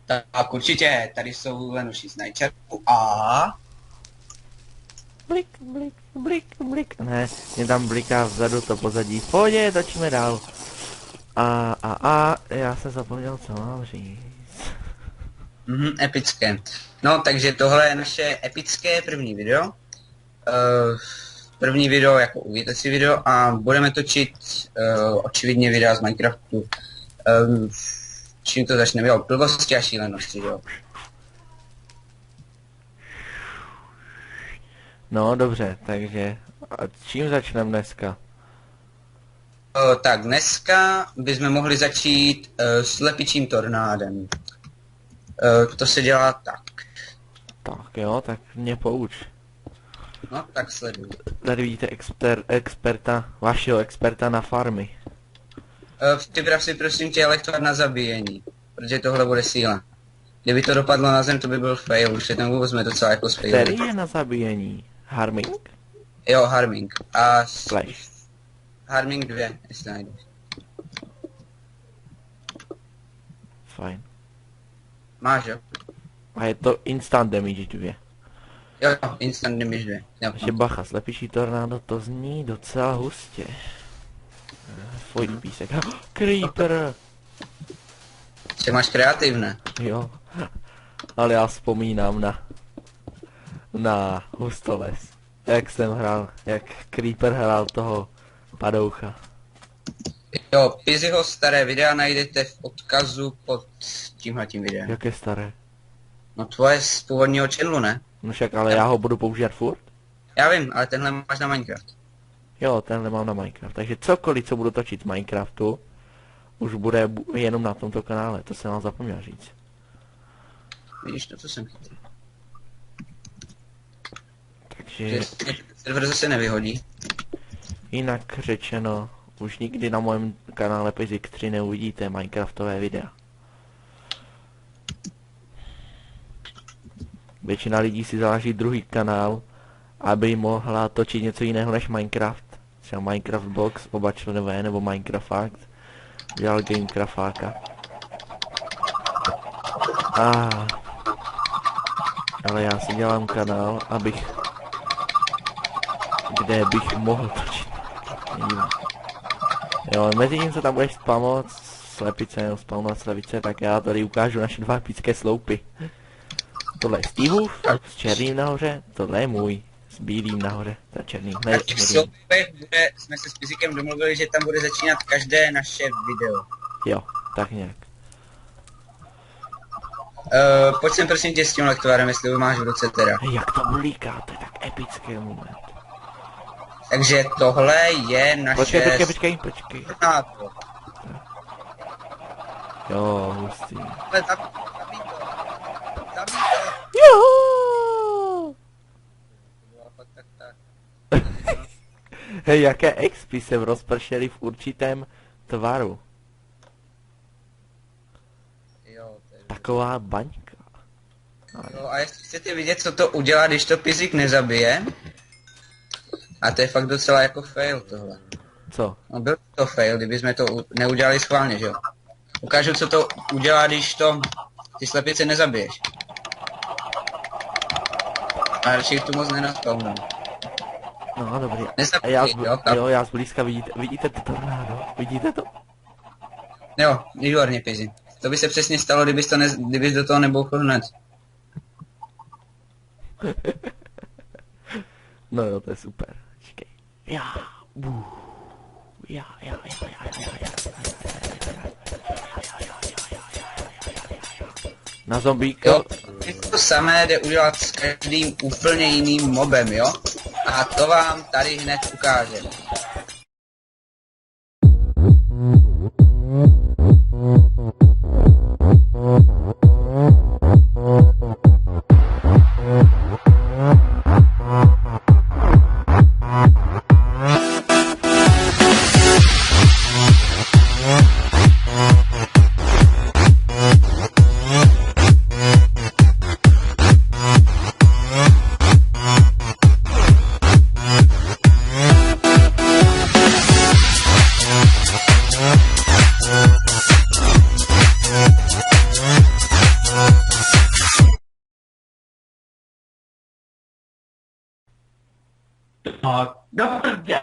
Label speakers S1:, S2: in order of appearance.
S1: Tak určitě, tady jsou Lenuši z Nightchartu a...
S2: Blik, blik, blik, blik. Ne, mě tam bliká vzadu to pozadí. V pohodě, točíme dál. Já jsem zapomněl, co mám říct.
S1: Epické. No, takže tohle je naše epické první video. První video jako uvítací video a budeme točit očividně videa z Minecraftu. Čím to začneme? Jo, blbosti a šílenosti, jo.
S2: No, dobře, takže a čím začneme dneska?
S1: Tak dneska bychom mohli začít slepičím tornádem. To se dělá tak.
S2: Tak jo, tak mě pouč.
S1: No, tak sleduj.
S2: Tady vidíte vašeho experta na farmy.
S1: Připrav si prosím tě elektrár na zabíjení, protože tohle bude síla. Kdyby to dopadlo na zem, to by byl fail, už je ten vůbec jsme docela jako fail.
S2: Který je na zabíjení? Harming?
S1: Jo, Harming. A
S2: Flash.
S1: Harming 2, jestli najdeš.
S2: Fajn.
S1: Máš, jo?
S2: A je to instant damage 2.
S1: Jo, instant damage 2. Jo,
S2: Takže bacha, slepičí tornádo, to zní docela hustě. Tvoj písek. Creeper!
S1: Že máš kreativné.
S2: Jo. Ale já vzpomínám na hustoles. Jak jsem hrál, jak Creeper hrál toho padoucha.
S1: Jo, Pizzyho staré videa najdete v odkazu pod tímhletím videem.
S2: Jak je staré?
S1: No tvoje z původního channelu, ne?
S2: No však ale já ho budu používat furt?
S1: Já vím, ale tenhle máš na Minecraft.
S2: Jo, tenhle mám na Minecraft. Takže cokoliv, co budu točit z Minecraftu, už bude jenom na tomto kanále. To jsem vám zapomněl říct.
S1: Vidíš to, co jsem chytil.
S2: Takže
S1: Server zase nevyhodí.
S2: jinak řečeno, už nikdy na mém kanále Pizzik 3 neuvidíte Minecraftové videa. Většina lidí si založí druhý kanál, aby mohla točit něco jiného než Minecraft. Třeba Minecraft Box, oba členové, nebo Minecraft Fact. Dělal Gamecraftáka. Ale já si dělám kanál, kde bych mohl točit. Jo, mezi tím, co tam budeš spamovat slepice, nebo spamovat slepice, tak já tady ukážu naše dva epické sloupy. Tohle je Steveův s černým nahoře, tohle je můj s bílým nahoře, ta černý.
S1: A v těch sloupech jsme se s Pizzikem domluvili, že tam bude začínat každé naše video.
S2: Jo, tak nějak.
S1: Pojď sem prosím tě s tím lektvárem, jestli ho máš v ruce teda.
S2: Jak to blíká, to je tak epický moment.
S1: Takže tohle je naše...
S2: Počkej.
S1: tornádo.
S2: Jo, hustý.
S1: Ale zabij to.
S2: Jo!
S1: Tak.
S2: Hej, jaké expy se rozpršely v určitém tvaru.
S1: Jo, to je...
S2: Taková baňka.
S1: Jo, a jestli chcete vidět, co to udělá, když to Pizzik nezabije, a to je fakt docela jako fail tohle.
S2: Co?
S1: No byl to fail, kdyby jsme to neudělali schválně, že jo. Ukážu, co to udělá, když to ty slepice nezabiješ. A radši tu moc nenaspawnu.
S2: No, dobrý.
S1: Nezabiješ,
S2: Já zblízka vidíte to tornádo? Vidíte to?
S1: Jo, výborně, Pizzy. To by se přesně stalo, kdybys do toho nebouchl hned.
S2: No jo, to je super. Čekej. Na zombíka.
S1: Jo, to samé jde udělat s každým úplně jiným mobem, jo? A to vám tady hned ukážeme. No, do prdě.